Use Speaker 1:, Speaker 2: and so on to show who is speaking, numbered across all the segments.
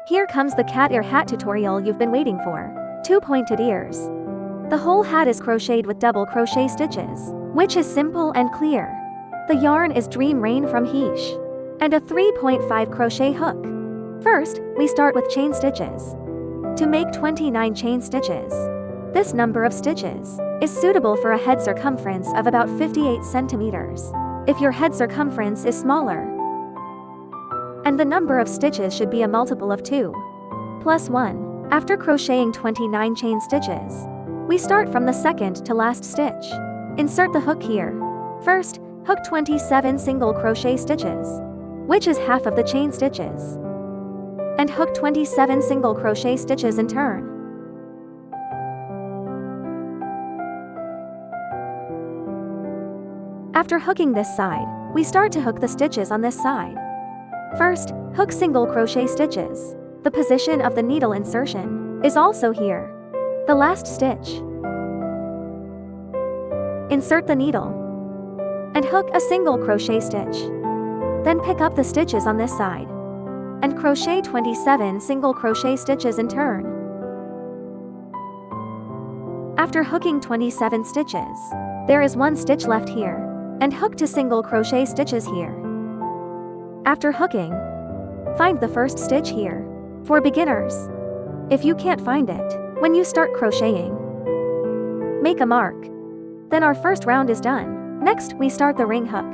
Speaker 1: Here comes the cat ear hat tutorial you've been waiting for. 2 pointed ears. The whole hat is crocheted with double crochet stitches, which is simple and clear. The yarn is Dream Rain from Heish, and a 3.5 crochet hook. First, we start with chain stitches. To make 29 chain stitches. This number of stitches is suitable for a head circumference of about 58 centimeters. If your head circumference is smaller, and the number of stitches should be a multiple of 2 plus 1. After crocheting 29 chain stitches, we start from the second to last stitch. Insert the hook here. First, hook 27 single crochet stitches, which is half of the chain stitches, and hook 27 single crochet stitches in turn. After hooking this side, we start to hook the stitches on this side. First, hook single crochet stitches. The position of the needle insertion is also here. The last stitch. Insert the needle and hook a single crochet stitch. Then pick up the stitches on this side and crochet 27 single crochet stitches in turn. After hooking 27 stitches, there is 1 stitch left here, and hook 2 single crochet stitches here. After hooking, find the first stitch here. For beginners, if you can't find it when you start crocheting, make a mark. Then our first round is done. Next, we start the ring hook,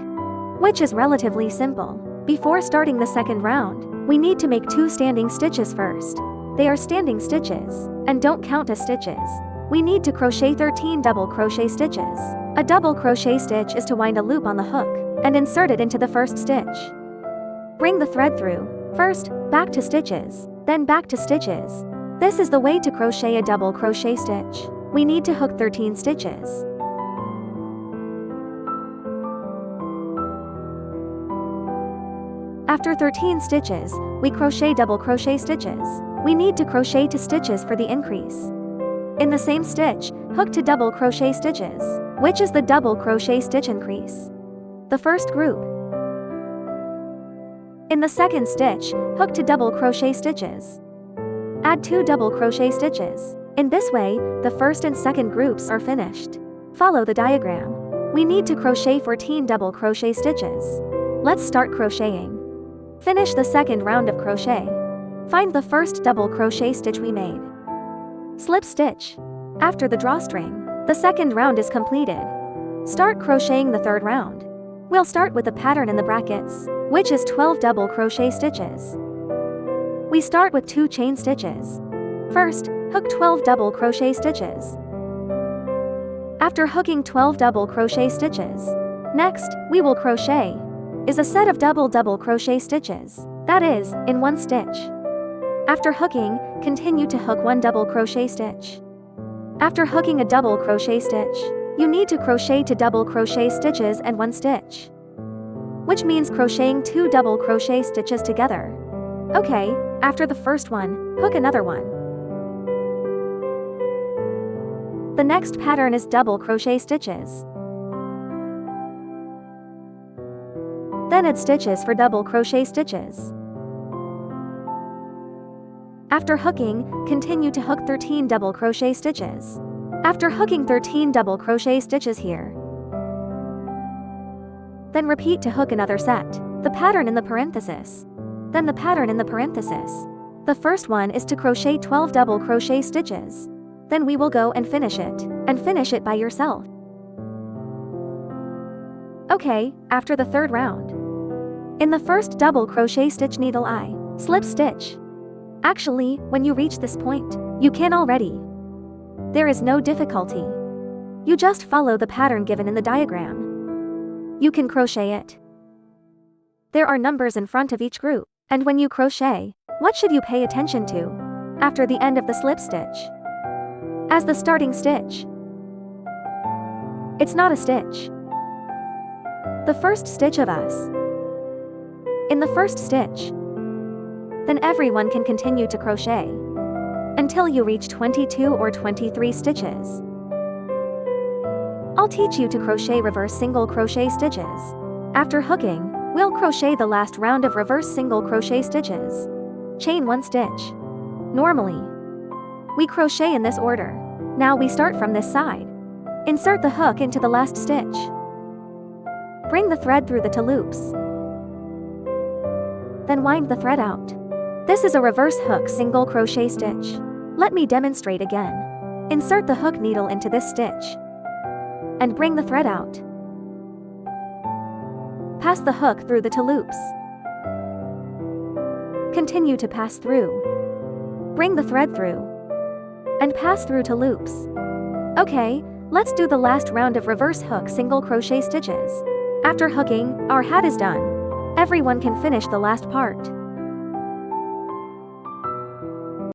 Speaker 1: which is relatively simple. Before starting the second round, we need to make 2 standing stitches first. They are standing stitches, and don't count as stitches. We need to crochet 13 double crochet stitches. A double crochet stitch is to wind a loop on the hook and insert it into the first stitch. Bring the thread through. First, back to stitches, then back to stitches. This is the way to crochet a double crochet stitch. We need to hook 13 stitches. After 13 stitches, we crochet double crochet stitches. We need to crochet 2 stitches for the increase. In the same stitch, hook 2 double crochet stitches, which is the double crochet stitch increase. The first group. In the second stitch, hook 2 double crochet stitches. Add 2 double crochet stitches. In this way, the first and second groups are finished. Follow the diagram. We need to crochet 14 double crochet stitches. Let's start crocheting. Finish the second round of crochet. Find the first double crochet stitch we made. Slip stitch. After the drawstring, the second round is completed. Start crocheting the third round. We'll start with the pattern in the brackets, which is 12 double crochet stitches. We start with 2 chain stitches. First, hook 12 double crochet stitches. After hooking 12 double crochet stitches, next, we will crochet is a set of double crochet stitches, that is, in 1 stitch. After hooking, continue to hook 1 double crochet stitch. After hooking a double crochet stitch, you need to crochet 2 double crochet stitches and 1 stitch, which means crocheting 2 double crochet stitches together. Okay, after the first one, hook another one. The next pattern is double crochet stitches. Then add stitches for double crochet stitches. After hooking, continue to hook 13 double crochet stitches. After hooking 13 double crochet stitches here, then repeat to hook another set. The pattern in the parenthesis. Then the pattern in the parenthesis. The first one is to crochet 12 double crochet stitches. Then we will go and finish it by yourself. Okay, after the third round. In the first double crochet stitch needle I slip stitch. Actually, when you reach this point, you can already. There is no difficulty. You just follow the pattern given in the diagram. You can crochet it. There are numbers in front of each group, and when you crochet, what should you pay attention to? After the end of the slip stitch. As the starting stitch. It's not a stitch. The first stitch of us. In the first stitch. Then everyone can continue to crochet until you reach 22 or 23 stitches. I'll teach you to crochet reverse single crochet stitches. After hooking, we'll crochet the last round of reverse single crochet stitches. Chain 1 stitch. Normally, we crochet in this order. Now we start from this side. Insert the hook into the last stitch. Bring the thread through the 2 loops. Then wind the thread out. This is a reverse hook single crochet stitch. Let me demonstrate again. Insert the hook needle into this stitch and bring the thread out. Pass the hook through the 2 loops. Continue to pass through. Bring the thread through and pass through 2 loops. Okay, let's do the last round of reverse hook single crochet stitches. After hooking, our hat is done. Everyone can finish the last part.